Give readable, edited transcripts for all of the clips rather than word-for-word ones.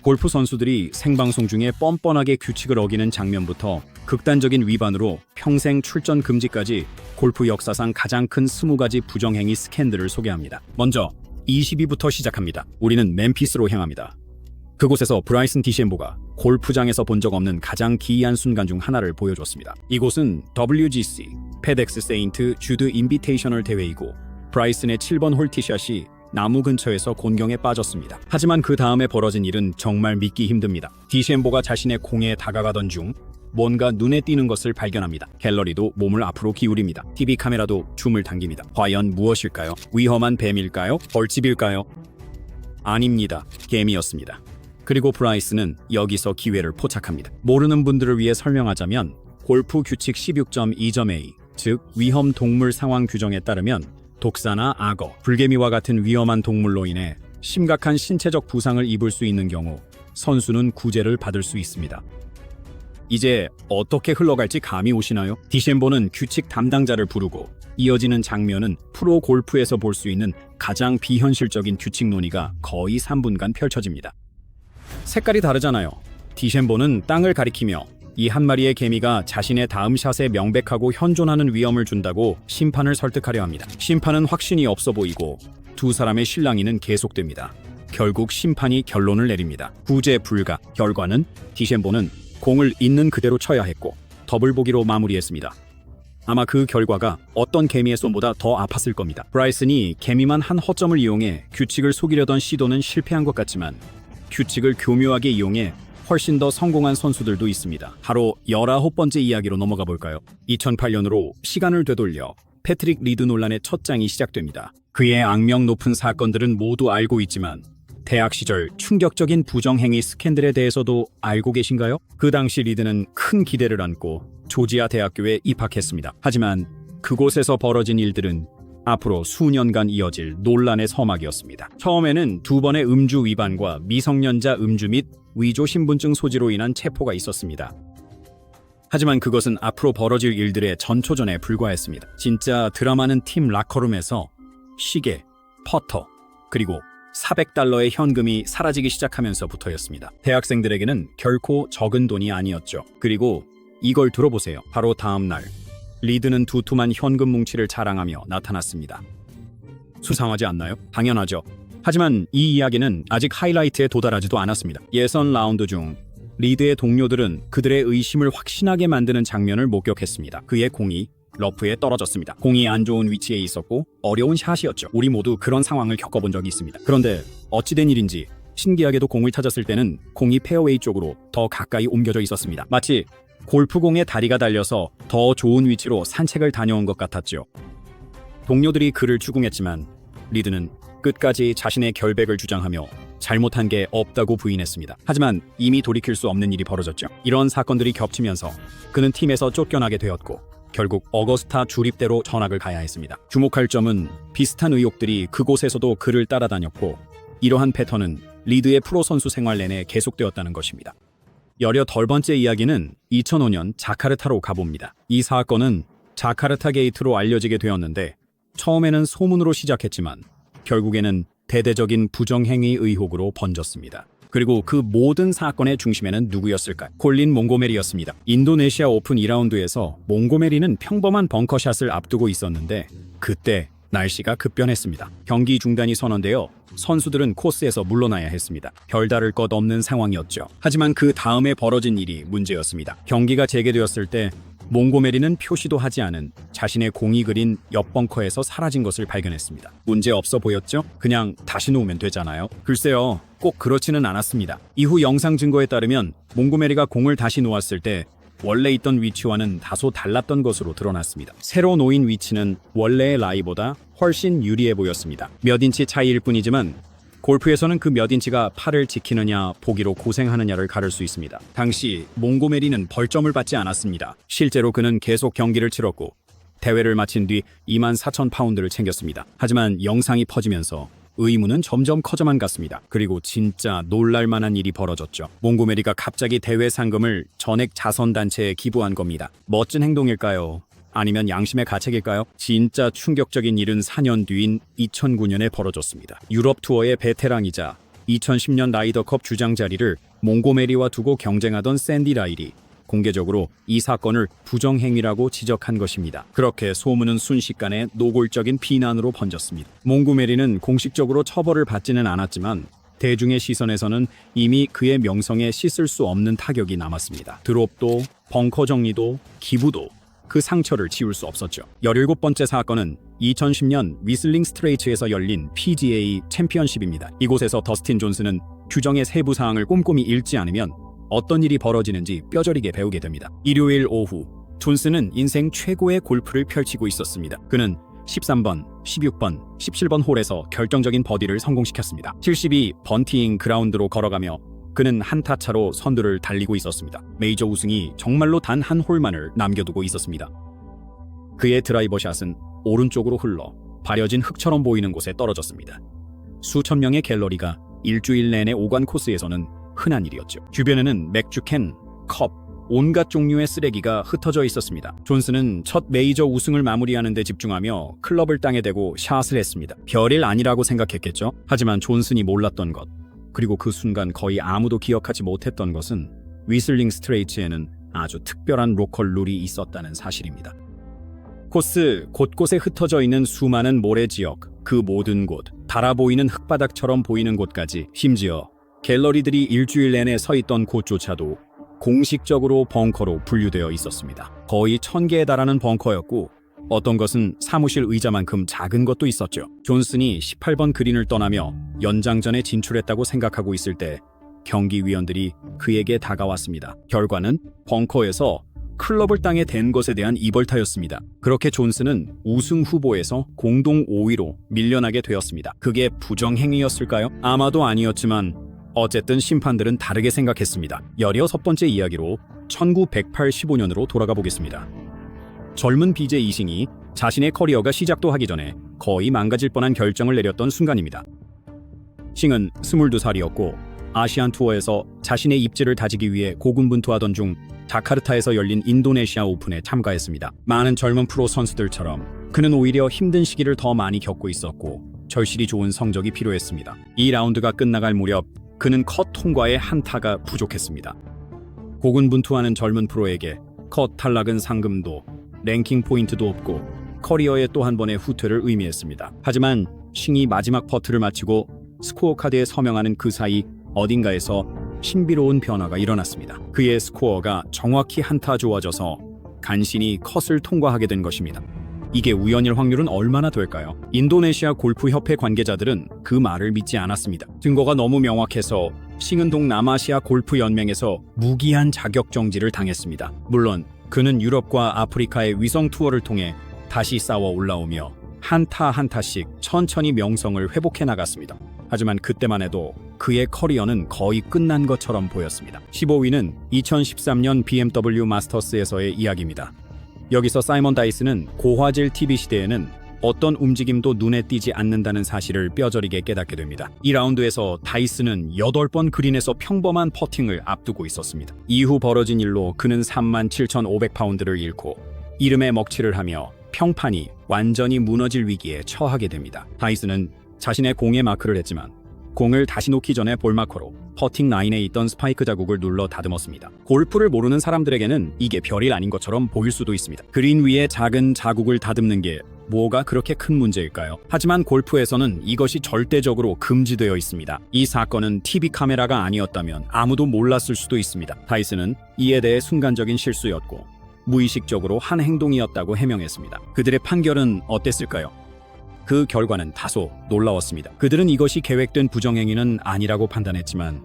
골프 선수들이 생방송 중에 뻔뻔하게 규칙을 어기는 장면부터 극단적인 위반으로 평생 출전 금지까지 골프 역사상 가장 큰 20가지 부정행위 스캔들을 소개합니다. 먼저 20위부터 시작합니다. 우리는 멤피스로 향합니다. 그곳에서 브라이슨 디셈보가 골프장에서 본 적 없는 가장 기이한 순간 중 하나를 보여줬습니다. 이곳은 WGC 페덱스 세인트 주드 인비테이셔널 대회이고 브라이슨의 7번 홀 티샷이 나무 근처에서 곤경에 빠졌습니다. 하지만 그 다음에 벌어진 일은 정말 믿기 힘듭니다. 디셈보가 자신의 공에 다가가던 중 뭔가 눈에 띄는 것을 발견합니다. 갤러리도 몸을 앞으로 기울입니다. TV 카메라도 줌을 당깁니다. 과연 무엇일까요? 위험한 뱀일까요? 벌집일까요? 아닙니다. 개미였습니다. 그리고 브라이슨은 여기서 기회를 포착합니다. 모르는 분들을 위해 설명하자면 골프 규칙 16.2.a, 즉 위험 동물 상황 규정에 따르면 독사나 악어, 불개미와 같은 위험한 동물로 인해 심각한 신체적 부상을 입을 수 있는 경우 선수는 구제를 받을 수 있습니다. 이제 어떻게 흘러갈지 감이 오시나요? 디셈보는 규칙 담당자를 부르고 이어지는 장면은 프로 골프에서 볼 수 있는 가장 비현실적인 규칙 논의가 거의 3분간 펼쳐집니다. 색깔이 다르잖아요. 디셈보는 땅을 가리키며 이 한 마리의 개미가 자신의 다음 샷에 명백하고 현존하는 위험을 준다고 심판을 설득하려 합니다. 심판은 확신이 없어 보이고 두 사람의 실랑이는 계속됩니다. 결국 심판이 결론을 내립니다. 구제 불가. 결과는 디셈보는 공을 있는 그대로 쳐야 했고 더블 보기로 마무리했습니다. 아마 그 결과가 어떤 개미의 쏜보다 더 아팠을 겁니다. 브라이슨이 개미만 한 허점을 이용해 규칙을 속이려던 시도는 실패한 것 같지만 규칙을 교묘하게 이용해 훨씬 더 성공한 선수들도 있습니다. 바로 19번째 이야기로 넘어가 볼까요? 2008년으로 시간을 되돌려 패트릭 리드 논란의 첫 장이 시작됩니다. 그의 악명 높은 사건들은 모두 알고 있지만 대학 시절 충격적인 부정행위 스캔들에 대해서도 알고 계신가요? 그 당시 리드는 큰 기대를 안고 조지아 대학교에 입학했습니다. 하지만 그곳에서 벌어진 일들은 앞으로 수년간 이어질 논란의 서막이었습니다. 처음에는 2번의 음주 위반과 미성년자 음주 및 위조 신분증 소지로 인한 체포가 있었습니다. 하지만 그것은 앞으로 벌어질 일들의 전초전에 불과했습니다. 진짜 드라마는 팀 라커룸에서 시계, 퍼터, 그리고 $400의 현금이 사라지기 시작하면서부터였습니다. 대학생들에게는 결코 적은 돈이 아니었죠. 그리고 이걸 들어보세요. 바로 다음 날 리드는 두툼한 현금 뭉치를 자랑하며 나타났습니다. 수상하지 않나요? 당연하죠. 하지만 이 이야기는 아직 하이라이트에 도달하지도 않았습니다. 예선 라운드 중 리드의 동료들은 그들의 의심을 확신하게 만드는 장면을 목격했습니다. 그의 공이 러프에 떨어졌습니다. 공이 안 좋은 위치에 있었고 어려운 샷이었죠. 우리 모두 그런 상황을 겪어본 적이 있습니다. 그런데 어찌된 일인지 신기하게도 공을 찾았을 때는 공이 페어웨이 쪽으로 더 가까이 옮겨져 있었습니다. 마치 골프공에 다리가 달려서 더 좋은 위치로 산책을 다녀온 것 같았죠. 동료들이 그를 추궁했지만 리드는 끝까지 자신의 결백을 주장하며 잘못한 게 없다고 부인했습니다. 하지만 이미 돌이킬 수 없는 일이 벌어졌죠. 이런 사건들이 겹치면서 그는 팀에서 쫓겨나게 되었고 결국 어거스타 주립대로 전학을 가야 했습니다. 주목할 점은 비슷한 의혹들이 그곳에서도 그를 따라다녔고 이러한 패턴은 리드의 프로 선수 생활 내내 계속되었다는 것입니다. 18번째 이야기는 2005년 자카르타로 가봅니다. 이 사건은 자카르타 게이트로 알려지게 되었는데 처음에는 소문으로 시작했지만 결국에는 대대적인 부정행위 의혹으로 번졌습니다. 그리고 그 모든 사건의 중심에는 누구였을까요? 콜린 몽고메리였습니다. 인도네시아 오픈 2라운드에서 몽고메리는 평범한 벙커샷을 앞두고 있었는데 그때 날씨가 급변했습니다. 경기 중단이 선언되어 선수들은 코스에서 물러나야 했습니다. 별다를 것 없는 상황이었죠. 하지만 그 다음에 벌어진 일이 문제였습니다. 경기가 재개되었을 때 몽고메리는 표시도 하지 않은 자신의 공이 그린 옆 벙커에서 사라진 것을 발견했습니다. 문제 없어 보였죠? 그냥 다시 놓으면 되잖아요. 글쎄요, 꼭 그렇지는 않았습니다. 이후 영상 증거에 따르면 몽고메리가 공을 다시 놓았을 때 원래 있던 위치와는 다소 달랐던 것으로 드러났습니다. 새로 놓인 위치는 원래의 라이보다 훨씬 유리해 보였습니다. 몇 인치 차이일 뿐이지만 골프에서는 그 몇 인치가 팔을 지키느냐 보기로 고생하느냐를 가를 수 있습니다. 당시 몽고메리는 벌점을 받지 않았습니다. 실제로 그는 계속 경기를 치렀고 대회를 마친 뒤 24,000파운드를 챙겼습니다. 하지만 영상이 퍼지면서 의문은 점점 커져만 갔습니다. 그리고 진짜 놀랄만한 일이 벌어졌죠. 몽고메리가 갑자기 대회 상금을 전액 자선단체에 기부한 겁니다. 멋진 행동일까요? 아니면 양심의 가책일까요? 진짜 충격적인 일은 4년 뒤인 2009년에 벌어졌습니다. 유럽 투어의 베테랑이자 2010년 라이더컵 주장 자리를 몽고메리와 두고 경쟁하던 샌디 라일이 공개적으로 이 사건을 부정행위라고 지적한 것입니다. 그렇게 소문은 순식간에 노골적인 비난으로 번졌습니다. 몽고메리는 공식적으로 처벌을 받지는 않았지만 대중의 시선에서는 이미 그의 명성에 씻을 수 없는 타격이 남았습니다. 드롭도, 벙커 정리도, 기부도 그 상처를 지울 수 없었죠. 17번째 사건은 2010년 위슬링 스트레이츠에서 열린 PGA 챔피언십입니다. 이곳에서 더스틴 존슨은 규정의 세부 사항을 꼼꼼히 읽지 않으면 어떤 일이 벌어지는지 뼈저리게 배우게 됩니다. 일요일 오후 존슨은 인생 최고의 골프를 펼치고 있었습니다. 그는 13번, 16번, 17번 홀에서 결정적인 버디를 성공시켰습니다. 72 번티잉 그라운드로 걸어가며 그는 한타 차로 선두를 달리고 있었습니다. 메이저 우승이 정말로 단 한 홀만을 남겨두고 있었습니다. 그의 드라이버 샷은 오른쪽으로 흘러 바려진 흙처럼 보이는 곳에 떨어졌습니다. 수천 명의 갤러리가 일주일 내내 오간 코스에서는 흔한 일이었죠. 주변에는 맥주캔, 컵, 온갖 종류의 쓰레기가 흩어져 있었습니다. 존슨은 첫 메이저 우승을 마무리하는 데 집중하며 클럽을 땅에 대고 샷을 했습니다. 별일 아니라고 생각했겠죠. 하지만 존슨이 몰랐던 것, 그리고 그 순간 거의 아무도 기억하지 못했던 것은 위슬링 스트레이츠에는 아주 특별한 로컬 룰이 있었다는 사실입니다. 코스 곳곳에 흩어져 있는 수많은 모래 지역, 그 모든 곳, 달아 보이는 흙바닥처럼 보이는 곳까지, 심지어 갤러리들이 일주일 내내 서 있던 곳조차도 공식적으로 벙커로 분류되어 있었습니다. 거의 1000개에 달하는 벙커였고 어떤 것은 사무실 의자만큼 작은 것도 있었죠. 존슨이 18번 그린을 떠나며 연장전에 진출했다고 생각하고 있을 때 경기위원들이 그에게 다가왔습니다. 결과는 벙커에서 클럽을 땅에 댄 것에 대한 이벌타였습니다. 그렇게 존슨은 우승 후보에서 공동 5위로 밀려나게 되었습니다. 그게 부정행위였을까요? 아마도 아니었지만 어쨌든 심판들은 다르게 생각했습니다. 16번째 이야기로 1985년으로 돌아가 보겠습니다. 젊은 BJ 이싱이 자신의 커리어가 시작도 하기 전에 거의 망가질 뻔한 결정을 내렸던 순간입니다. 싱은 22살이었고 아시안 투어에서 자신의 입지를 다지기 위해 고군분투하던 중 자카르타에서 열린 인도네시아 오픈에 참가했습니다. 많은 젊은 프로 선수들처럼 그는 오히려 힘든 시기를 더 많이 겪고 있었고 절실히 좋은 성적이 필요했습니다. 이 라운드가 끝나갈 무렵 그는 컷 통과에 한타가 부족했습니다. 고군분투하는 젊은 프로에게 컷 탈락은 상금도 랭킹 포인트도 없고 커리어의 또 한 번의 후퇴를 의미했습니다. 하지만 싱이 마지막 퍼트를 마치고 스코어 카드에 서명하는 그 사이 어딘가에서 신비로운 변화가 일어났습니다. 그의 스코어가 정확히 한타 좋아져서 간신히 컷을 통과하게 된 것입니다. 이게 우연일 확률은 얼마나 될까요? 인도네시아 골프협회 관계자들은 그 말을 믿지 않았습니다. 증거가 너무 명확해서 싱은 동남아시아 골프연맹에서 무기한 자격 정지를 당했습니다. 물론 그는 유럽과 아프리카의 위성 투어를 통해 다시 쌓아 올라오며 한타 한타씩 천천히 명성을 회복해 나갔습니다. 하지만 그때만 해도 그의 커리어는 거의 끝난 것처럼 보였습니다. 15위는 2013년 BMW 마스터스에서의 이야기입니다. 여기서 사이먼 다이스는 고화질 TV 시대에는 어떤 움직임도 눈에 띄지 않는다는 사실을 뼈저리게 깨닫게 됩니다. 이 라운드에서 다이스는 8번 그린에서 평범한 퍼팅을 앞두고 있었습니다. 이후 벌어진 일로 그는 37,500파운드를 잃고 이름에 먹칠을 하며 평판이 완전히 무너질 위기에 처하게 됩니다. 다이스는 자신의 공에 마크를 했지만 공을 다시 놓기 전에 볼마커로 퍼팅 라인에 있던 스파이크 자국을 눌러 다듬었습니다. 골프를 모르는 사람들에게는 이게 별일 아닌 것처럼 보일 수도 있습니다. 그린 위에 작은 자국을 다듬는 게 뭐가 그렇게 큰 문제일까요? 하지만 골프에서는 이것이 절대적으로 금지되어 있습니다. 이 사건은 TV 카메라가 아니었다면 아무도 몰랐을 수도 있습니다. 다이슨은 이에 대해 순간적인 실수였고 무의식적으로 한 행동이었다고 해명했습니다. 그들의 판결은 어땠을까요? 그 결과는 다소 놀라웠습니다. 그들은 이것이 계획된 부정행위는 아니라고 판단했지만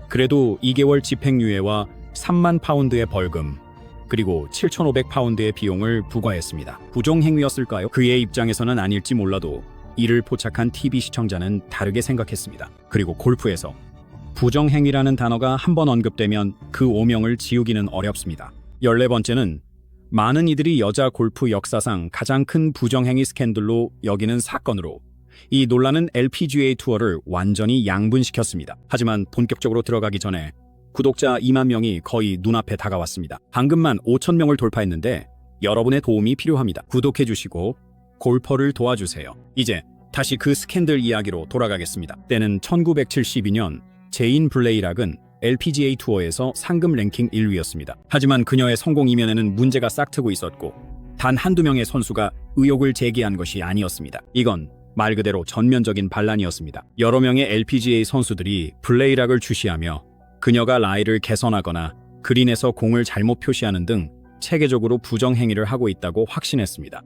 그래도 2개월 집행유예와 3만 파운드의 벌금 그리고 7,500파운드의 비용을 부과했습니다. 부정행위였을까요? 그의 입장에서는 아닐지 몰라도 이를 포착한 TV 시청자는 다르게 생각했습니다. 그리고 골프에서 부정행위라는 단어가 한번 언급되면 그 오명을 지우기는 어렵습니다. 14번째는 많은 이들이 여자 골프 역사상 가장 큰 부정행위 스캔들로 여기는 사건으로 이 논란은 LPGA 투어를 완전히 양분시켰습니다. 하지만 본격적으로 들어가기 전에 구독자 2만 명이 거의 눈앞에 다가왔습니다. 방금만 5천 명을 돌파했는데 여러분의 도움이 필요합니다. 구독해주시고 골퍼를 도와주세요. 이제 다시 그 스캔들 이야기로 돌아가겠습니다. 때는 1972년 제인 블레이락은 LPGA 투어에서 상금 랭킹 1위였습니다. 하지만 그녀의 성공 이면에는 문제가 싹트고 있었고 단 한두 명의 선수가 의혹을 제기한 것이 아니었습니다. 이건 말 그대로 전면적인 반란이었습니다. 여러 명의 LPGA 선수들이 블레이락을 주시하며 그녀가 라이를 개선하거나 그린에서 공을 잘못 표시하는 등 체계적으로 부정행위를 하고 있다고 확신했습니다.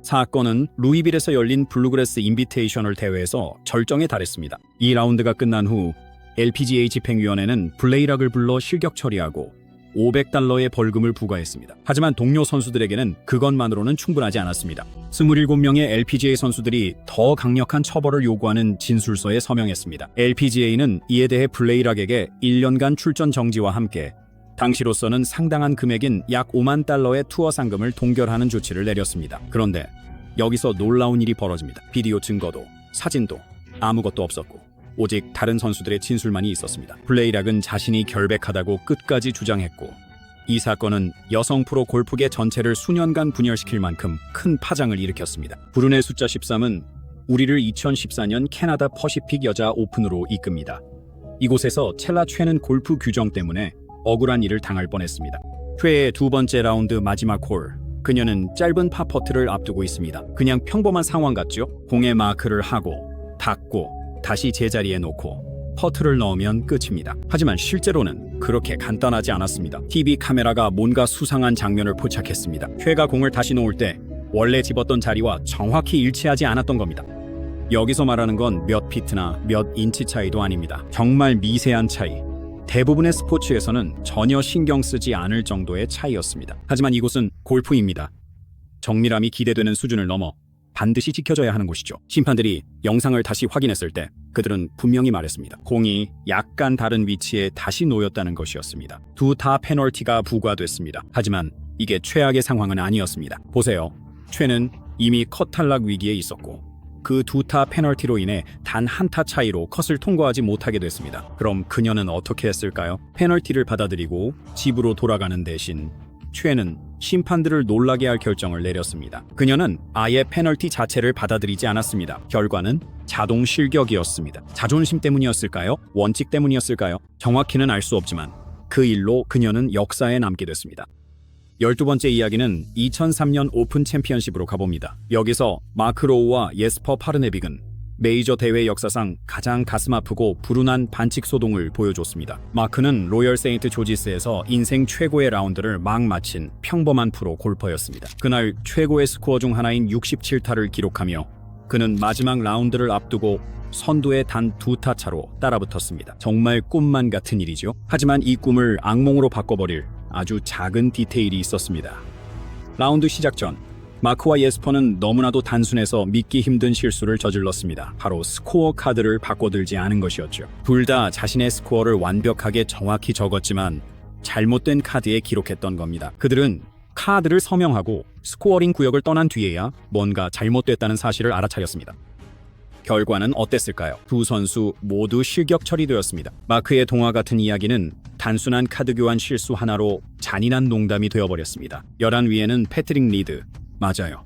사건은 루이빌에서 열린 블루그래스 인비테이셔널 대회에서 절정에 달했습니다. 이 라운드가 끝난 후 LPGA 집행위원회는 블레이락을 불러 실격 처리하고 $500의 벌금을 부과했습니다. 하지만 동료 선수들에게는 그것만으로는 충분하지 않았습니다. 27명의 LPGA 선수들이 더 강력한 처벌을 요구하는 진술서에 서명했습니다. LPGA는 이에 대해 블레이락에게 1년간 출전 정지와 함께 당시로서는 상당한 금액인 약 $50,000의 투어 상금을 동결하는 조치를 내렸습니다. 그런데 여기서 놀라운 일이 벌어집니다. 비디오 증거도 사진도 아무것도 없었고 오직 다른 선수들의 진술만이 있었습니다. 블레이락은 자신이 결백하다고 끝까지 주장했고 이 사건은 여성 프로 골프계 전체를 수년간 분열시킬 만큼 큰 파장을 일으켰습니다. 불운의 숫자 13은 우리를 2014년 캐나다 퍼시픽 여자 오픈으로 이끕니다. 이곳에서 첼라 최는 골프 규정 때문에 억울한 일을 당할 뻔했습니다. 최의 두 번째 라운드 마지막 홀, 그녀는 짧은 파퍼트를 앞두고 있습니다. 그냥 평범한 상황 같죠? 공에 마크를 하고 닫고 다시 제자리에 놓고 퍼트를 넣으면 끝입니다. 하지만 실제로는 그렇게 간단하지 않았습니다. TV 카메라가 뭔가 수상한 장면을 포착했습니다. 최가 공을 다시 놓을 때 원래 집었던 자리와 정확히 일치하지 않았던 겁니다. 여기서 말하는 건 몇 피트나 몇 인치 차이도 아닙니다. 정말 미세한 차이. 대부분의 스포츠에서는 전혀 신경 쓰지 않을 정도의 차이였습니다. 하지만 이곳은 골프입니다. 정밀함이 기대되는 수준을 넘어 반드시 지켜져야 하는 곳이죠. 심판들이 영상을 다시 확인했을 때 그들은 분명히 말했습니다. 공이 약간 다른 위치에 다시 놓였다는 것이었습니다. 두 타 페널티가 부과됐습니다. 하지만 이게 최악의 상황은 아니었습니다. 보세요. 최는 이미 컷 탈락 위기에 있었고 그 두 타 페널티로 인해 단 한 타 차이로 컷을 통과하지 못하게 됐습니다. 그럼 그녀는 어떻게 했을까요? 페널티를 받아들이고 집으로 돌아가는 대신 최는 심판들을 놀라게 할 결정을 내렸습니다. 그녀는 아예 페널티 자체를 받아들이지 않았습니다. 결과는 자동 실격이었습니다. 자존심 때문이었을까요? 원칙 때문이었을까요? 정확히는 알 수 없지만 그 일로 그녀는 역사에 남게 됐습니다. 12번째 이야기는 2003년 오픈 챔피언십으로 가봅니다. 여기서 마크 로우와 예스퍼 파르네빅은 메이저 대회 역사상 가장 가슴 아프고 불운한 반칙 소동을 보여줬습니다. 마크는 로열 세인트 조지스에서 인생 최고의 라운드를 막 마친 평범한 프로 골퍼였습니다. 그날 최고의 스코어 중 하나인 67타를 기록하며 그는 마지막 라운드를 앞두고 선두에 단 2타 차로 따라붙었습니다. 정말 꿈만 같은 일이죠. 하지만 이 꿈을 악몽으로 바꿔버릴 아주 작은 디테일이 있었습니다. 라운드 시작 전 마크와 예스퍼는 너무나도 단순해서 믿기 힘든 실수를 저질렀습니다. 바로 스코어 카드를 바꿔들지 않은 것이었죠. 둘 다 자신의 스코어를 완벽하게 정확히 적었지만 잘못된 카드에 기록했던 겁니다. 그들은 카드를 서명하고 스코어링 구역을 떠난 뒤에야 뭔가 잘못됐다는 사실을 알아차렸습니다. 결과는 어땠을까요? 두 선수 모두 실격 처리되었습니다. 마크의 동화 같은 이야기는 단순한 카드 교환 실수 하나로 잔인한 농담이 되어버렸습니다. 열한 위에는 패트릭 리드, 맞아요.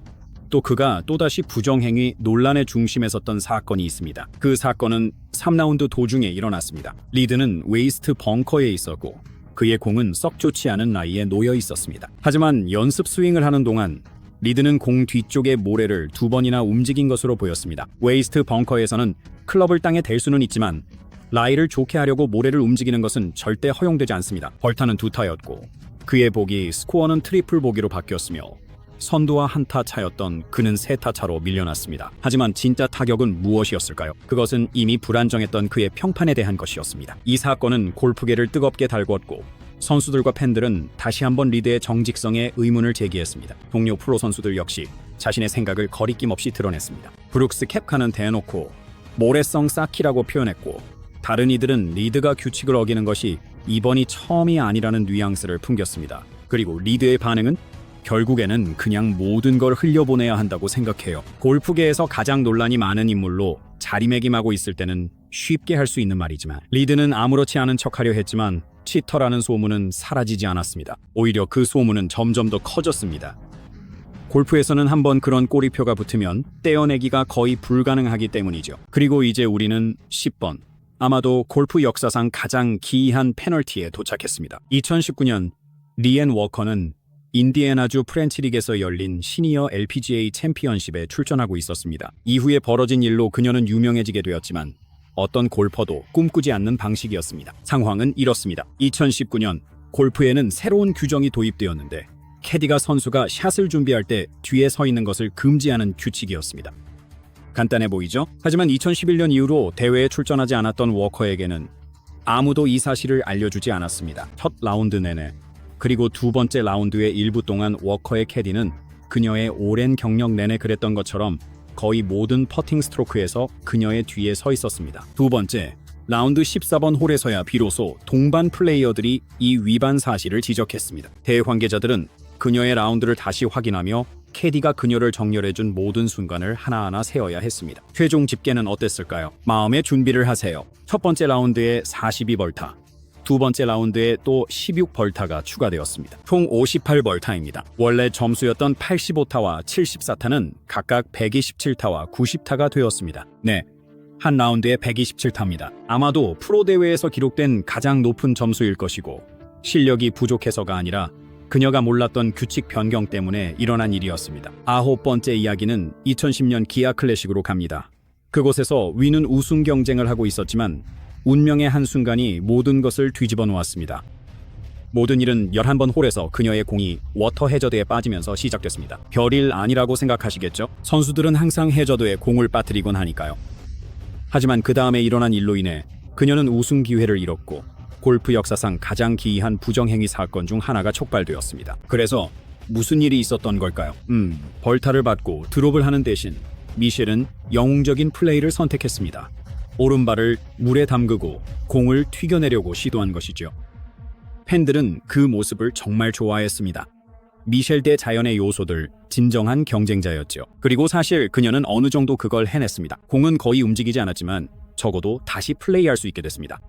또 그가 또다시 부정행위 논란의 중심에 섰던 사건이 있습니다. 그 사건은 3라운드 도중에 일어났습니다. 리드는 웨이스트 벙커에 있었고 그의 공은 썩 좋지 않은 라이에 놓여 있었습니다. 하지만 연습 스윙을 하는 동안 리드는 공 뒤쪽의 모래를 2번이나 움직인 것으로 보였습니다. 웨이스트 벙커에서는 클럽을 땅에 댈 수는 있지만 라이를 좋게 하려고 모래를 움직이는 것은 절대 허용되지 않습니다. 벌타는 2타였고 그의 보기 스코어는 트리플 보기로 바뀌었으며 선두와 한 타 차였던 그는 3타 차로 밀려났습니다. 하지만 진짜 타격은 무엇이었을까요? 그것은 이미 불안정했던 그의 평판에 대한 것이었습니다. 이 사건은 골프계를 뜨겁게 달궜고 선수들과 팬들은 다시 한번 리드의 정직성에 의문을 제기했습니다. 동료 프로 선수들 역시 자신의 생각을 거리낌 없이 드러냈습니다. 브룩스 캡카는 대놓고 모래성 쌓기라고 표현했고 다른 이들은 리드가 규칙을 어기는 것이 이번이 처음이 아니라는 뉘앙스를 풍겼습니다. 그리고 리드의 반응은 결국에는 그냥 모든 걸 흘려보내야 한다고 생각해요. 골프계에서 가장 논란이 많은 인물로 자리매김하고 있을 때는 쉽게 할 수 있는 말이지만 리드는 아무렇지 않은 척하려 했지만 치터라는 소문은 사라지지 않았습니다. 오히려 그 소문은 점점 더 커졌습니다. 골프에서는 한번 그런 꼬리표가 붙으면 떼어내기가 거의 불가능하기 때문이죠. 그리고 이제 우리는 10번. 아마도 골프 역사상 가장 기이한 페널티에 도착했습니다. 2019년 리앤 워커는 인디애나주 프렌치릭에서 열린 시니어 LPGA 챔피언십에 출전하고 있었습니다. 이후에 벌어진 일로 그녀는 유명해지게 되었지만 어떤 골퍼도 꿈꾸지 않는 방식이었습니다. 상황은 이렇습니다. 2019년 골프에는 새로운 규정이 도입되었는데 캐디가 선수가 샷을 준비할 때 뒤에 서 있는 것을 금지하는 규칙이었습니다. 간단해 보이죠? 하지만 2011년 이후로 대회에 출전하지 않았던 워커에게는 아무도 이 사실을 알려주지 않았습니다. 첫 라운드 내내 그리고 두 번째 라운드의 일부 동안 워커의 캐디는 그녀의 오랜 경력 내내 그랬던 것처럼 거의 모든 퍼팅 스트로크에서 그녀의 뒤에 서 있었습니다. 두 번째, 라운드 14번 홀에서야 비로소 동반 플레이어들이 이 위반 사실을 지적했습니다. 대회 관계자들은 그녀의 라운드를 다시 확인하며 캐디가 그녀를 정렬해준 모든 순간을 하나하나 세어야 했습니다. 최종 집계는 어땠을까요? 마음의 준비를 하세요. 첫 번째 라운드에 42벌타, 두 번째 라운드에 또 16벌타가 추가되었습니다. 총 58벌타입니다. 원래 점수였던 85타와 74타는 각각 127타와 90타가 되었습니다. 네, 한 라운드에 127타입니다. 아마도 프로 대회에서 기록된 가장 높은 점수일 것이고 실력이 부족해서가 아니라 그녀가 몰랐던 규칙 변경 때문에 일어난 일이었습니다. 9번째 이야기는 2010년 기아 클래식으로 갑니다. 그곳에서 위는 우승 경쟁을 하고 있었지만 운명의 한순간이 모든 것을 뒤집어 놓았습니다. 모든 일은 11번 홀에서 그녀의 공이 워터 해저드에 빠지면서 시작됐습니다. 별일 아니라고 생각하시겠죠? 선수들은 항상 해저드에 공을 빠뜨리곤 하니까요. 하지만 그 다음에 일어난 일로 인해 그녀는 우승 기회를 잃었고 골프 역사상 가장 기이한 부정행위 사건 중 하나가 촉발되었습니다. 그래서 무슨 일이 있었던 걸까요? 벌타를 받고 드롭을 하는 대신 미셸은 영웅적인 플레이를 선택했습니다. 오른발을 물에 담그고 공을 튀겨내려고 시도한 것이죠. 팬들은 그 모습을 정말 좋아했습니다. 미셸 대 자연의 요소들, 진정한 경쟁자였죠. 그리고 사실 그녀는 어느 정도 그걸 해냈습니다. 공은 거의 움직이지 않았지만 적어도 다시 플레이할 수 있게 됐습니다.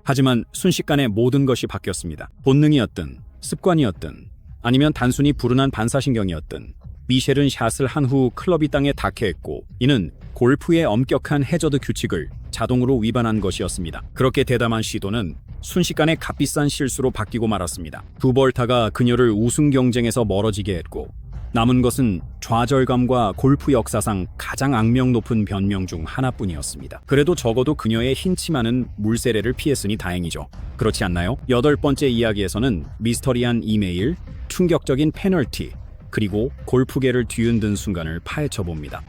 하지만 순식간에 모든 것이 바뀌었습니다. 본능이었든 습관이었든 아니면 단순히 불운한 반사신경이었든 미셸은 샷을 한 후 클럽이 땅에 닿게 했고 이는 골프의 엄격한 해저드 규칙을 자동으로 위반한 것이었습니다. 그렇게 대담한 시도는 순식간에 값비싼 실수로 바뀌고 말았습니다. 두 벌타가 그녀를 우승 경쟁에서 멀어지게 했고 남은 것은 좌절감과 골프 역사상 가장 악명 높은 변명 중 하나뿐이었습니다. 그래도 적어도 그녀의 흰 치마는 물세례를 피했으니 다행이죠. 그렇지 않나요? 8번째 이야기에서는 미스터리한 이메일, 충격적인 페널티, 그리고 골프계를 뒤흔든 순간을 파헤쳐봅니다.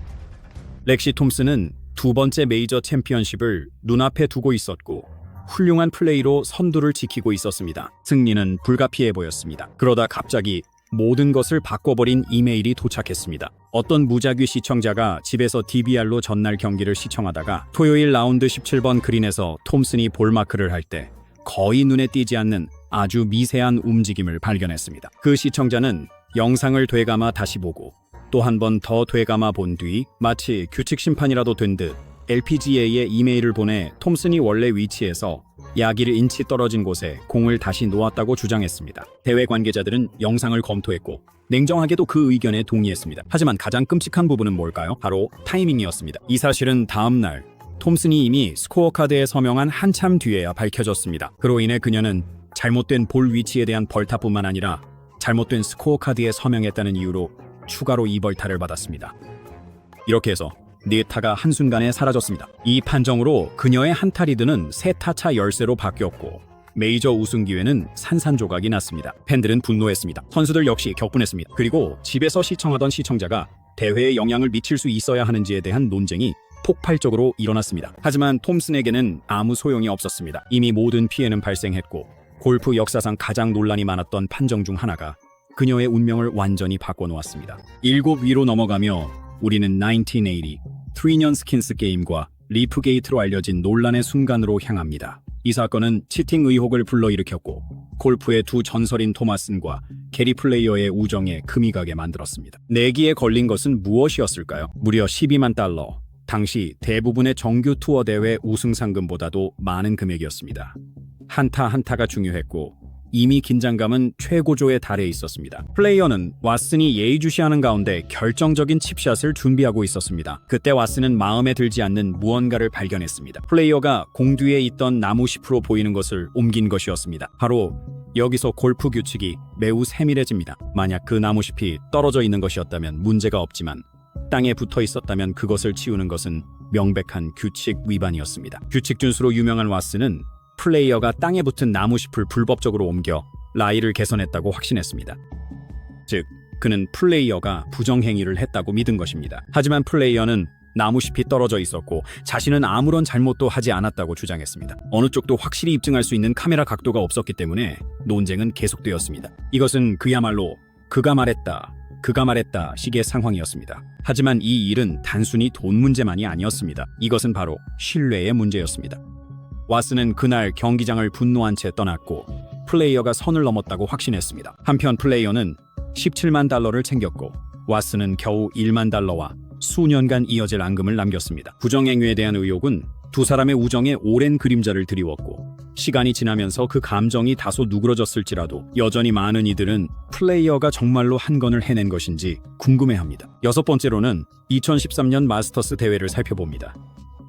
렉시 톰슨은 두 번째 메이저 챔피언십을 눈앞에 두고 있었고 훌륭한 플레이로 선두를 지키고 있었습니다. 승리는 불가피해 보였습니다. 그러다 갑자기 모든 것을 바꿔버린 이메일이 도착했습니다. 어떤 무작위 시청자가 집에서 DVR로 전날 경기를 시청하다가 토요일 라운드 17번 그린에서 톰슨이 볼마크를 할 때 거의 눈에 띄지 않는 아주 미세한 움직임을 발견했습니다. 그 시청자는 영상을 되감아 다시 보고 또 한 번 더 되감아 본 뒤 마치 규칙 심판이라도 된 듯 LPGA에 이메일을 보내 톰슨이 원래 위치에서 약 1인치 떨어진 곳에 공을 다시 놓았다고 주장했습니다. 대회 관계자들은 영상을 검토했고 냉정하게도 그 의견에 동의했습니다. 하지만 가장 끔찍한 부분은 뭘까요? 바로 타이밍이었습니다. 이 사실은 다음 날 톰슨이 이미 스코어 카드에 서명한 한참 뒤에야 밝혀졌습니다. 그로 인해 그녀는 잘못된 볼 위치에 대한 벌타뿐만 아니라 잘못된 스코어 카드에 서명했다는 이유로 추가로 2벌타를 받았습니다. 이렇게 해서 4타가 한순간에 사라졌습니다. 이 판정으로 그녀의 한타리드는 3타차 열세로 바뀌었고 메이저 우승 기회는 산산조각이 났습니다. 팬들은 분노했습니다. 선수들 역시 격분했습니다. 그리고 집에서 시청하던 시청자가 대회에 영향을 미칠 수 있어야 하는지에 대한 논쟁이 폭발적으로 일어났습니다. 하지만 톰슨에게는 아무 소용이 없었습니다. 이미 모든 피해는 발생했고 골프 역사상 가장 논란이 많았던 판정 중 하나가 그녀의 운명을 완전히 바꿔놓았습니다. 7위로 넘어가며 우리는 1980 3년 스킨스 게임과 리프게이트로 알려진 논란의 순간으로 향합니다. 이 사건은 치팅 의혹을 불러일으켰고 골프의 두 전설인 토마슨과 게리 플레이어의 우정에 금이 가게 만들었습니다. 내기에 걸린 것은 무엇이었을까요? 무려 12만 달러. 당시 대부분의 정규 투어 대회 우승 상금보다도 많은 금액이었습니다. 한타 한타가 중요했고 이미 긴장감은 최고조에 달해 있었습니다. 플레이어는 왓슨이 예의주시하는 가운데 결정적인 칩샷을 준비하고 있었습니다. 그때 왓슨은 마음에 들지 않는 무언가를 발견했습니다. 플레이어가 공 뒤에 있던 나무잎으로 보이는 것을 옮긴 것이었습니다. 바로 여기서 골프 규칙이 매우 세밀해집니다. 만약 그 나무잎이 떨어져 있는 것이었다면 문제가 없지만 땅에 붙어 있었다면 그것을 치우는 것은 명백한 규칙 위반이었습니다. 규칙 준수로 유명한 왓슨은 플레이어가 땅에 붙은 나무잎을 불법적으로 옮겨 라이를 개선했다고 확신했습니다. 즉, 그는 플레이어가 부정행위를 했다고 믿은 것입니다. 하지만 플레이어는 나무잎이 떨어져 있었고 자신은 아무런 잘못도 하지 않았다고 주장했습니다. 어느 쪽도 확실히 입증할 수 있는 카메라 각도가 없었기 때문에 논쟁은 계속되었습니다. 이것은 그야말로 그가 말했다 식의 상황이었습니다. 하지만 이 일은 단순히 돈 문제만이 아니었습니다. 이것은 바로 신뢰의 문제였습니다. 왓슨은 그날 경기장을 분노한 채 떠났고 플레이어가 선을 넘었다고 확신했습니다. 한편 플레이어는 17만 달러를 챙겼고 왓슨은 겨우 1만 달러와 수년간 이어질 앙금을 남겼습니다. 부정행위에 대한 의혹은 두 사람의 우정에 오랜 그림자를 드리웠고 시간이 지나면서 그 감정이 다소 누그러졌을지라도 여전히 많은 이들은 플레이어가 정말로 한 건을 해낸 것인지 궁금해합니다. 여섯 번째로는 2013년 마스터스 대회를 살펴봅니다.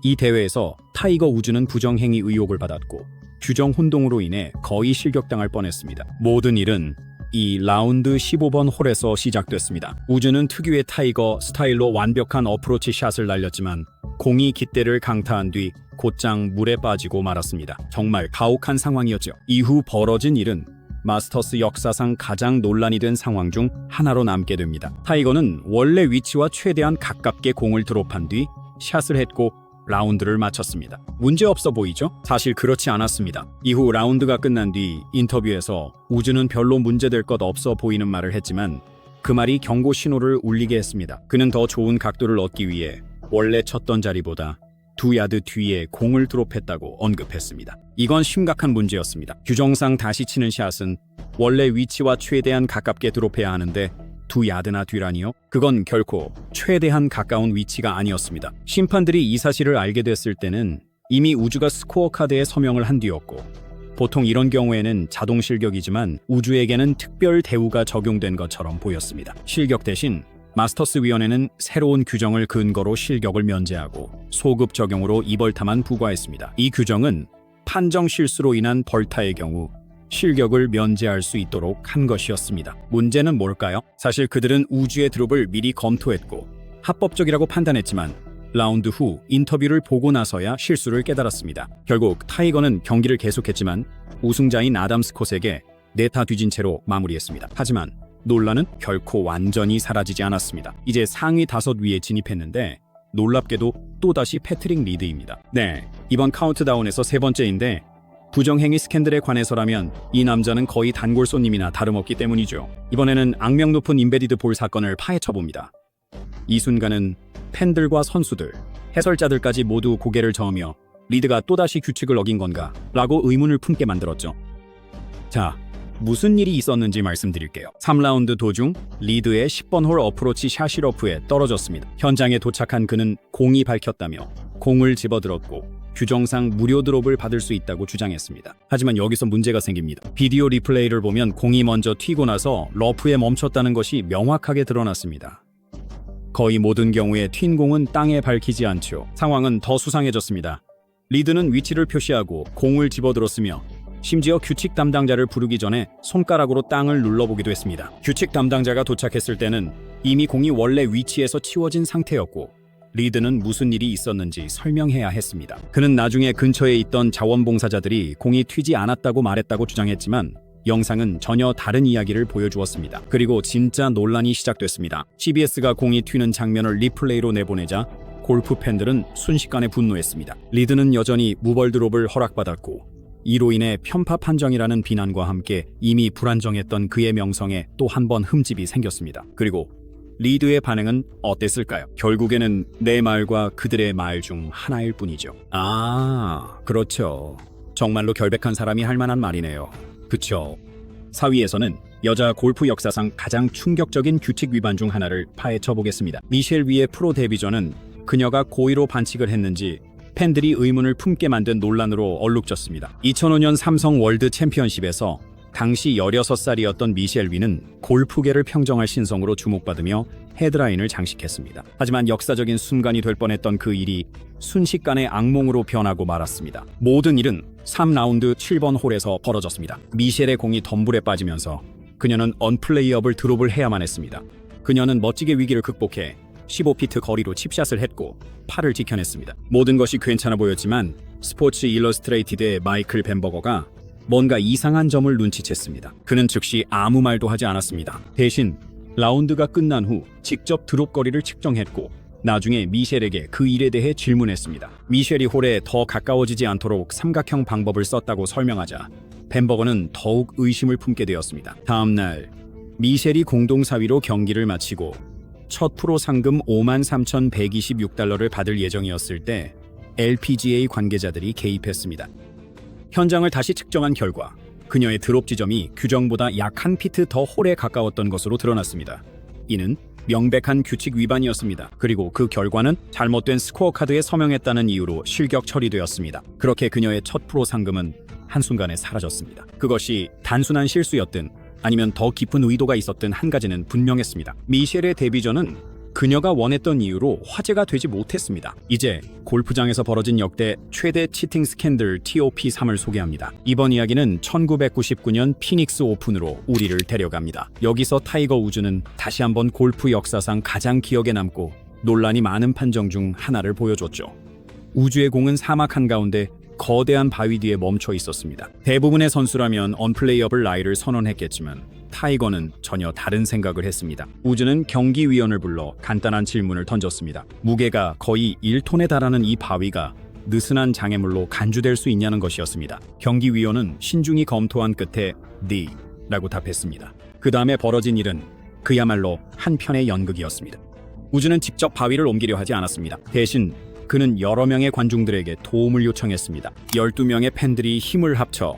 이 대회에서 타이거 우즈는 부정행위 의혹을 받았고 규정 혼동으로 인해 거의 실격당할 뻔했습니다. 모든 일은 이 라운드 15번 홀에서 시작됐습니다. 우즈는 특유의 타이거 스타일로 완벽한 어프로치 샷을 날렸지만 공이 깃대를 강타한 뒤 곧장 물에 빠지고 말았습니다. 정말 가혹한 상황이었죠. 이후 벌어진 일은 마스터스 역사상 가장 논란이 된 상황 중 하나로 남게 됩니다. 타이거는 원래 위치와 최대한 가깝게 공을 드롭한 뒤 샷을 했고 라운드를 마쳤습니다. 문제없어 보이죠? 사실 그렇지 않았습니다. 이후 라운드가 끝난 뒤 인터뷰에서 우즈는 별로 문제될 것 없어 보이는 말을 했지만 그 말이 경고 신호를 울리게 했습니다. 그는 더 좋은 각도를 얻기 위해 원래 쳤던 자리보다 2야드 뒤에 공을 드롭했다고 언급했습니다. 이건 심각한 문제였습니다. 규정상 다시 치는 샷은 원래 위치와 최대한 가깝게 드롭해야 하는데 2야드나 뒤라니요? 그건 결코 최대한 가까운 위치가 아니었습니다. 심판들이 이 사실을 알게 됐을 때는 이미 우즈가 스코어 카드에 서명을 한 뒤였고 보통 이런 경우에는 자동 실격이지만 우즈에게는 특별 대우가 적용된 것처럼 보였습니다. 실격 대신 마스터스 위원회는 새로운 규정을 근거로 실격을 면제하고 소급 적용으로 2벌타만 부과했습니다. 이 규정은 판정 실수로 인한 벌타의 경우 실격을 면제할 수 있도록 한 것이었습니다. 문제는 뭘까요? 사실 그들은 우즈의 드롭을 미리 검토했고 합법적이라고 판단했지만 라운드 후 인터뷰를 보고 나서야 실수를 깨달았습니다. 결국 타이거는 경기를 계속했지만 우승자인 아담 스콧에게 네타 뒤진 채로 마무리했습니다. 하지만 논란은 결코 완전히 사라지지 않았습니다. 이제 상위 5위에 진입했는데 놀랍게도 또다시 패트릭 리드입니다. 네, 이번 카운트다운에서 세 번째인데 부정행위 스캔들에 관해서라면 이 남자는 거의 단골 손님이나 다름없기 때문이죠. 이번에는 악명 높은 인베디드 볼 사건을 파헤쳐봅니다. 이 순간은 팬들과 선수들, 해설자들까지 모두 고개를 저으며 리드가 또다시 규칙을 어긴 건가? 라고 의문을 품게 만들었죠. 자, 무슨 일이 있었는지 말씀드릴게요. 3라운드 도중 리드의 10번 홀 어프로치 샷이 러프에 떨어졌습니다. 현장에 도착한 그는 공이 밝혔다며 공을 집어들었고 규정상 무료 드롭을 받을 수 있다고 주장했습니다. 하지만 여기서 문제가 생깁니다. 비디오 리플레이를 보면 공이 먼저 튀고 나서 러프에 멈췄다는 것이 명확하게 드러났습니다. 거의 모든 경우에 튄 공은 땅에 밝히지 않죠. 상황은 더 수상해졌습니다. 리드는 위치를 표시하고 공을 집어들었으며 심지어 규칙 담당자를 부르기 전에 손가락으로 땅을 눌러보기도 했습니다. 규칙 담당자가 도착했을 때는 이미 공이 원래 위치에서 치워진 상태였고 리드는 무슨 일이 있었는지 설명해야 했습니다. 그는 나중에 근처에 있던 자원봉사자들이 공이 튀지 않았다고 말했다고 주장했지만 영상은 전혀 다른 이야기를 보여주었습니다. 그리고 진짜 논란이 시작됐습니다. CBS가 공이 튀는 장면을 리플레이로 내보내자 골프 팬들은 순식간에 분노했습니다. 리드는 여전히 무벌 드롭을 허락받았고 이로 인해 편파 판정이라는 비난과 함께 이미 불안정했던 그의 명성에 또 한 번 흠집이 생겼습니다. 그리고 리드의 반응은 어땠을까요? 결국에는 내 말과 그들의 말 중 하나일 뿐이죠. 아, 그렇죠. 정말로 결백한 사람이 할 만한 말이네요. 그쵸. 4위에서는 여자 골프 역사상 가장 충격적인 규칙 위반 중 하나를 파헤쳐 보겠습니다. 미셸 위의 프로 데뷔 전은 그녀가 고의로 반칙을 했는지 팬들이 의문을 품게 만든 논란으로 얼룩졌습니다. 2005년 삼성 월드 챔피언십에서 당시 16살이었던 미셸 위는 골프계를 평정할 신성으로 주목받으며 헤드라인을 장식했습니다. 하지만 역사적인 순간이 될 뻔했던 그 일이 순식간에 악몽으로 변하고 말았습니다. 모든 일은 3라운드 7번 홀에서 벌어졌습니다. 미셸의 공이 덤불에 빠지면서 그녀는 언플레이어블 드롭을 해야만 했습니다. 그녀는 멋지게 위기를 극복해 15피트 거리로 칩샷을 했고 팔을 지켜냈습니다. 모든 것이 괜찮아 보였지만 스포츠 일러스트레이티드의 마이클 벤버거가 뭔가 이상한 점을 눈치챘습니다. 그는 즉시 아무 말도 하지 않았습니다. 대신 라운드가 끝난 후 직접 드롭 거리를 측정했고 나중에 미셸에게 그 일에 대해 질문했습니다. 미셸이 홀에 더 가까워지지 않도록 삼각형 방법을 썼다고 설명하자 벤버거는 더욱 의심을 품게 되었습니다. 다음 날 미셸이 공동 4위로 경기를 마치고 첫 프로 상금 53,126달러를 받을 예정이었을 때 LPGA 관계자들이 개입했습니다. 현장을 다시 측정한 결과 그녀의 드롭 지점이 규정보다 약 한 피트 더 홀에 가까웠던 것으로 드러났습니다. 이는 명백한 규칙 위반이었습니다. 그리고 그 결과는 잘못된 스코어 카드에 서명했다는 이유로 실격 처리되었습니다. 그렇게 그녀의 첫 프로 상금은 한순간에 사라졌습니다. 그것이 단순한 실수였든 아니면 더 깊은 의도가 있었든 한 가지는 분명했습니다. 미셸의 데뷔전은 그녀가 원했던 이유로 화제가 되지 못했습니다. 이제 골프장에서 벌어진 역대 최대 치팅 스캔들 TOP3을 소개합니다. 이번 이야기는 1999년 피닉스 오픈으로 우리를 데려갑니다. 여기서 타이거 우즈는 다시 한번 골프 역사상 가장 기억에 남고 논란이 많은 판정 중 하나를 보여줬죠. 우즈의 공은 사막 한가운데 거대한 바위 뒤에 멈춰 있었습니다. 대부분의 선수라면 언플레이어블 라이를 선언했겠지만 타이거는 전혀 다른 생각을 했습니다. 우즈는 경기위원을 불러 간단한 질문을 던졌습니다. 무게가 거의 1톤에 달하는 이 바위가 느슨한 장애물로 간주될 수 있냐는 것이었습니다. 경기위원은 신중히 검토한 끝에 네 라고 답했습니다. 그 다음에 벌어진 일은 그야말로 한편의 연극이었습니다. 우즈는 직접 바위를 옮기려 하지 않았습니다. 대신 그는 여러 명의 관중들에게 도움을 요청했습니다. 12명의 팬들이 힘을 합쳐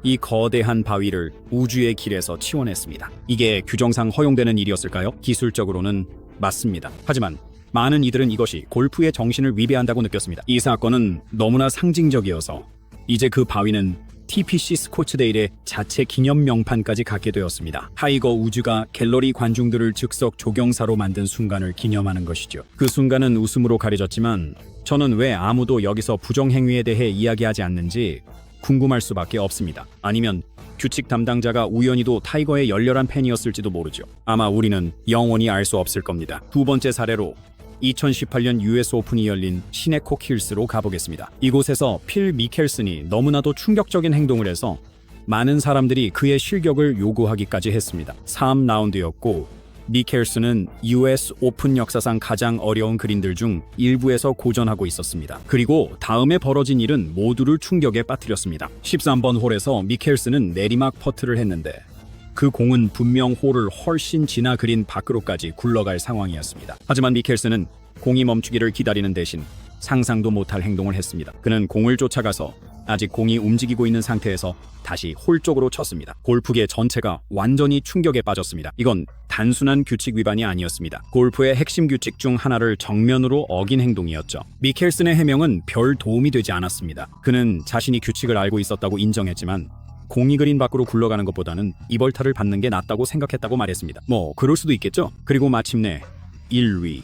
이 거대한 바위를 우주의 길에서 치워냈습니다. 이게 규정상 허용되는 일이었을까요? 기술적으로는 맞습니다. 하지만 많은 이들은 이것이 골프의 정신을 위배한다고 느꼈습니다. 이 사건은 너무나 상징적이어서 이제 그 바위는 TPC 스코츠데일의 자체 기념 명판까지 갖게 되었습니다. 타이거 우즈가 갤러리 관중들을 즉석 조경사로 만든 순간을 기념하는 것이죠. 그 순간은 웃음으로 가려졌지만 저는 왜 아무도 여기서 부정행위에 대해 이야기하지 않는지 궁금할 수밖에 없습니다. 아니면 규칙 담당자가 우연히도 타이거의 열렬한 팬이었을지도 모르죠. 아마 우리는 영원히 알 수 없을 겁니다. 두 번째 사례로 2018년 US 오픈이 열린 시네콕 힐스로 가보겠습니다. 이곳에서 필 미켈슨이 너무나도 충격적인 행동을 해서 많은 사람들이 그의 실격을 요구하기까지 했습니다. 3라운드였고 미켈슨은 US 오픈 역사상 가장 어려운 그린들 중 일부에서 고전하고 있었습니다. 그리고 다음에 벌어진 일은 모두를 충격에 빠뜨렸습니다. 13번 홀에서 미켈슨은 내리막 퍼트를 했는데 그 공은 분명 홀을 훨씬 지나 그린 밖으로까지 굴러갈 상황이었습니다. 하지만 미켈슨은 공이 멈추기를 기다리는 대신 상상도 못할 행동을 했습니다. 그는 공을 쫓아가서 아직 공이 움직이고 있는 상태에서 다시 홀 쪽으로 쳤습니다. 골프계 전체가 완전히 충격에 빠졌습니다. 이건 단순한 규칙 위반이 아니었습니다. 골프의 핵심 규칙 중 하나를 정면으로 어긴 행동이었죠. 미켈슨의 해명은 별 도움이 되지 않았습니다. 그는 자신이 규칙을 알고 있었다고 인정했지만 공이 그린 밖으로 굴러가는 것보다는 이벌타를 받는 게 낫다고 생각했다고 말했습니다. 그럴 수도 있겠죠. 그리고 마침내 1위.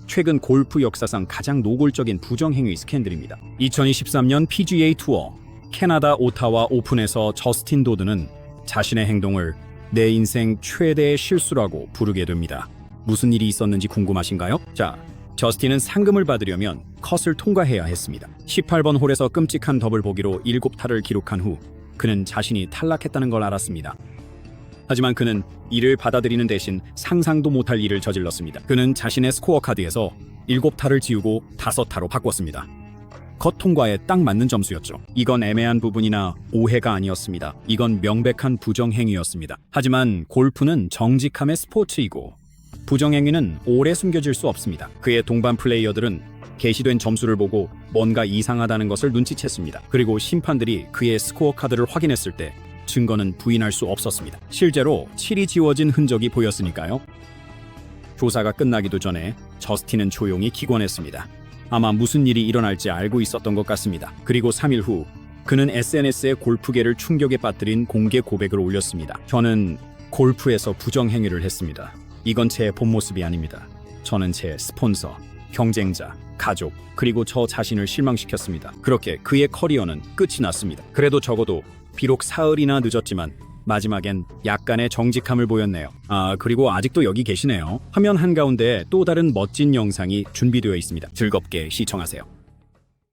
최근 골프 역사상 가장 노골적인 부정행위 스캔들입니다. 2023년 PGA 투어 캐나다 오타와 오픈에서 저스틴 도드는 자신의 행동을 내 인생 최대의 실수라고 부르게 됩니다. 무슨 일이 있었는지 궁금하신가요? 자, 저스틴은 상금을 받으려면 컷을 통과해야 했습니다. 18번 홀에서 끔찍한 더블 보기로 7타를 기록한 후 그는 자신이 탈락했다는 걸 알았습니다. 하지만 그는 이를 받아들이는 대신 상상도 못할 일을 저질렀습니다. 그는 자신의 스코어 카드에서 7타를 지우고 5타로 바꿨습니다. 컷 통과에 딱 맞는 점수였죠. 이건 애매한 부분이나 오해가 아니었습니다. 이건 명백한 부정행위였습니다. 하지만 골프는 정직함의 스포츠이고 부정행위는 오래 숨겨질 수 없습니다. 그의 동반 플레이어들은 게시된 점수를 보고 뭔가 이상하다는 것을 눈치챘습니다. 그리고 심판들이 그의 스코어 카드를 확인했을 때 증거는 부인할 수 없었습니다. 실제로 칠이 지워진 흔적이 보였으니까요. 조사가 끝나기도 전에 저스틴은 조용히 기권했습니다. 아마 무슨 일이 일어날지 알고 있었던 것 같습니다. 그리고 3일 후 그는 SNS에 골프계를 충격에 빠뜨린 공개 고백을 올렸습니다. 저는 골프에서 부정행위를 했습니다. 이건 제 본 모습이 아닙니다. 저는 제 스폰서, 경쟁자, 가족, 그리고 저 자신을 실망시켰습니다. 그렇게 그의 커리어는 끝이 났습니다. 그래도 적어도 비록 사흘이나 늦었지만 마지막엔 약간의 정직함을 보였네요. 그리고 아직도 여기 계시네요. 화면 한가운데 또 다른 멋진 영상이 준비되어 있습니다. 즐겁게 시청하세요.